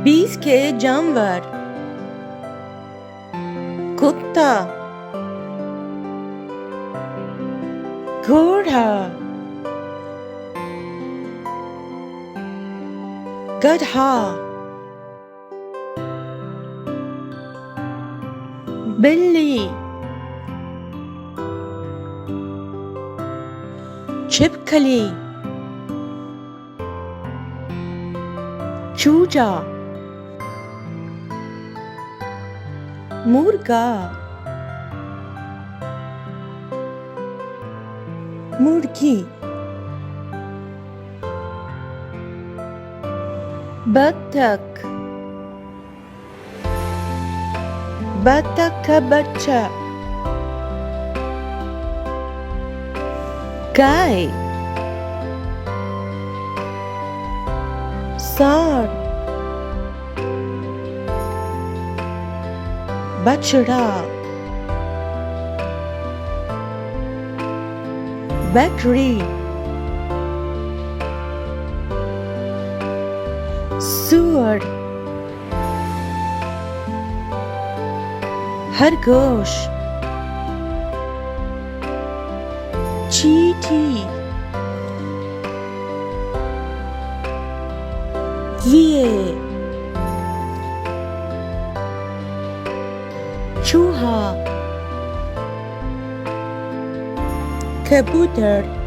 20 के जानवर, कुत्ता, घोड़ा, गधा, बिल्ली, छिपकली, चूजा, मुर्गा, मुर्गी, बत्तख, बत्तख का बच्चा, गाय, सांड, बछड़ा, बकरी, सुअर, खरगोश, चींटी, विये, चूहा, कबूतर,